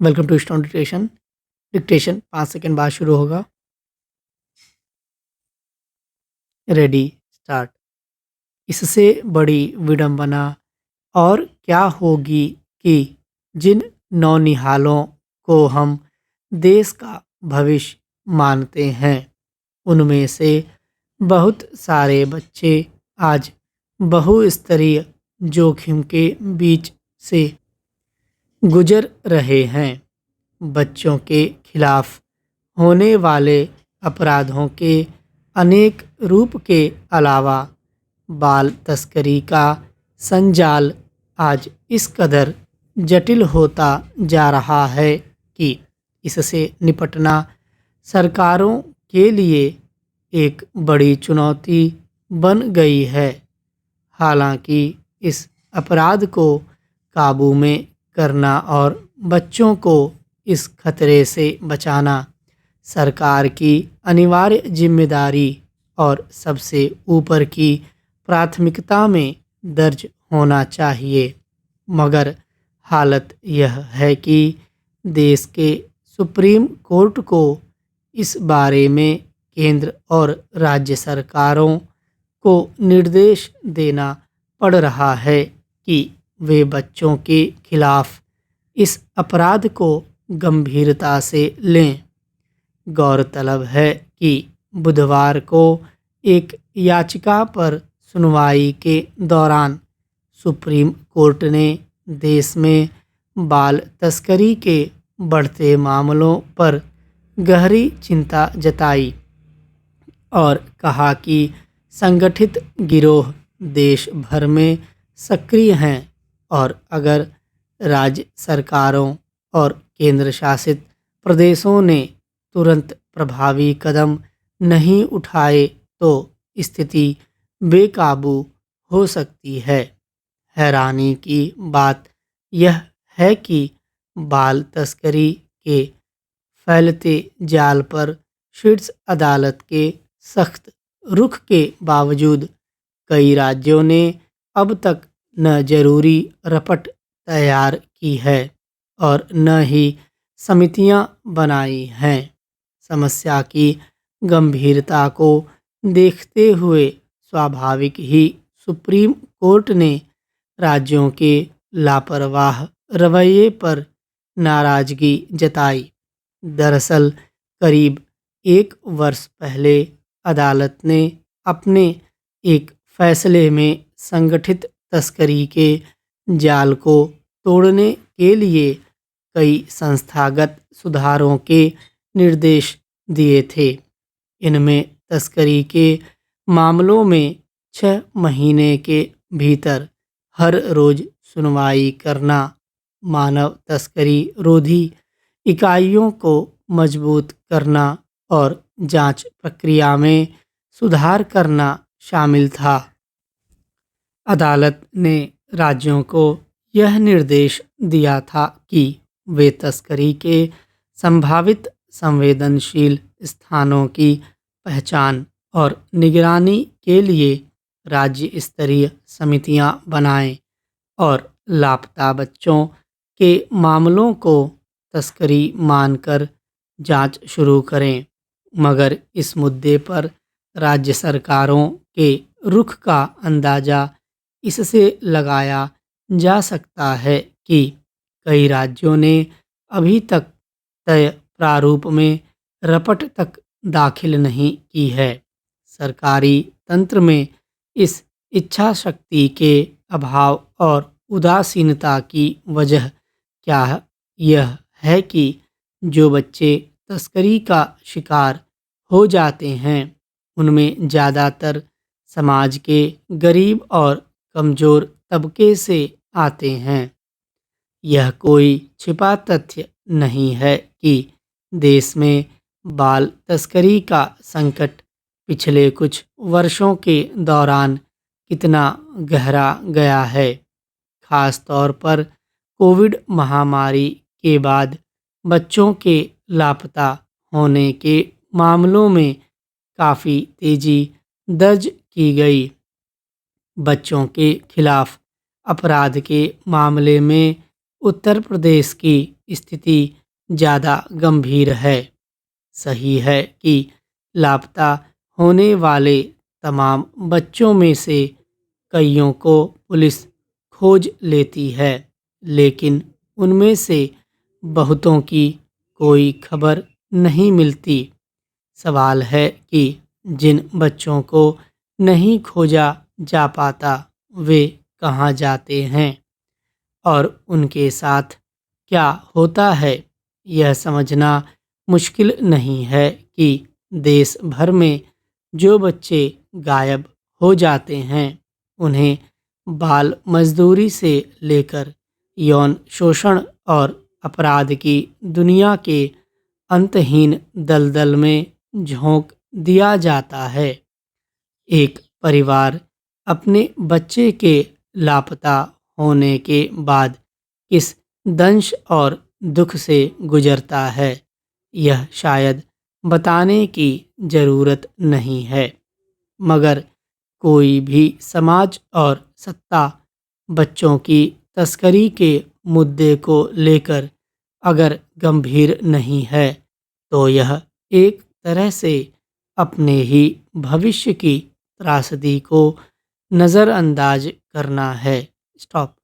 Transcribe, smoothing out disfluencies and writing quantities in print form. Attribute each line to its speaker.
Speaker 1: Welcome to stone dictation. Dictation 5 second बाद शुरू होगा। Ready, start. इससे बड़ी विडंबना और क्या होगी कि जिन नौनिहालों को हम देश का भविष्य मानते हैं, उनमें से बहुत सारे बच्चे आज बहुस्तरीय जोखिम के बीच से गुजर रहे हैं। बच्चों के खिलाफ होने वाले अपराधों के अनेक रूप के अलावा बाल तस्करी का संजाल आज इस कदर जटिल होता जा रहा है कि इससे निपटना सरकारों के लिए एक बड़ी चुनौती बन गई है। हालांकि इस अपराध को काबू में करना और बच्चों को इस खतरे से बचाना सरकार की अनिवार्य जिम्मेदारी और सबसे ऊपर की प्राथमिकता में दर्ज होना चाहिए, मगर हालत यह है कि देश के सुप्रीम कोर्ट को इस बारे में केंद्र और राज्य सरकारों को निर्देश देना पड़ रहा है कि वे बच्चों के खिलाफ इस अपराध को गंभीरता से लें। गौरतलब है कि बुधवार को एक याचिका पर सुनवाई के दौरान सुप्रीम कोर्ट ने देश में बाल तस्करी के बढ़ते मामलों पर गहरी चिंता जताई और कहा कि संगठित गिरोह देश भर में सक्रिय हैं और अगर राज्य सरकारों और केंद्र शासित प्रदेशों ने तुरंत प्रभावी कदम नहीं उठाए तो स्थिति बेकाबू हो सकती है। हैरानी की बात यह है कि बाल तस्करी के फैलते जाल पर शीर्ष अदालत के सख्त रुख के बावजूद कई राज्यों ने अब तक न जरूरी रपट तैयार की है और न ही समितियां बनाई हैं। समस्या की गंभीरता को देखते हुए स्वाभाविक ही सुप्रीम कोर्ट ने राज्यों के लापरवाह रवैये पर नाराजगी जताई। दरअसल करीब 1 वर्ष पहले अदालत ने अपने एक फैसले में संगठित तस्करी के जाल को तोड़ने के लिए कई संस्थागत सुधारों के निर्देश दिए थे। इनमें तस्करी के मामलों में 6 महीने के भीतर हर रोज सुनवाई करना, मानव तस्करी रोधी इकाइयों को मजबूत करना और जांच प्रक्रिया में सुधार करना शामिल था। अदालत ने राज्यों को यह निर्देश दिया था कि वे तस्करी के संभावित संवेदनशील स्थानों की पहचान और निगरानी के लिए राज्य स्तरीय समितियां बनाएं और लापता बच्चों के मामलों को तस्करी मानकर जांच शुरू करें। मगर इस मुद्दे पर राज्य सरकारों के रुख का अंदाज़ा इससे लगाया जा सकता है कि कई राज्यों ने अभी तक तय प्रारूप में रपट तक दाखिल नहीं की है। सरकारी तंत्र में इस इच्छा शक्ति के अभाव और उदासीनता की वजह क्या यह है कि जो बच्चे तस्करी का शिकार हो जाते हैं उनमें ज़्यादातर समाज के गरीब और कमज़ोर तबके से आते हैं। यह कोई छिपा तथ्य नहीं है कि देश में बाल तस्करी का संकट पिछले कुछ वर्षों के दौरान कितना गहरा गया है। खास तौर पर कोविड महामारी के बाद बच्चों के लापता होने के मामलों में काफ़ी तेज़ी दर्ज की गई। बच्चों के खिलाफ अपराध के मामले में उत्तर प्रदेश की स्थिति ज़्यादा गंभीर है। सही है कि लापता होने वाले तमाम बच्चों में से कईयों को पुलिस खोज लेती है, लेकिन उनमें से बहुतों की कोई खबर नहीं मिलती। सवाल है कि जिन बच्चों को नहीं खोजा जा पाता वे कहाँ जाते हैं और उनके साथ क्या होता है। यह समझना मुश्किल नहीं है कि देश भर में जो बच्चे गायब हो जाते हैं उन्हें बाल मजदूरी से लेकर यौन शोषण और अपराध की दुनिया के अंतहीन दलदल में झोंक दिया जाता है। एक परिवार अपने बच्चे के लापता होने के बाद किस दंश और दुख से गुजरता है, यह शायद बताने की ज़रूरत नहीं है, मगर कोई भी समाज और सत्ता बच्चों की तस्करी के मुद्दे को लेकर अगर गंभीर नहीं है तो यह एक तरह से अपने ही भविष्य की त्रासदी को नज़रअंदाज करना है। स्टॉप।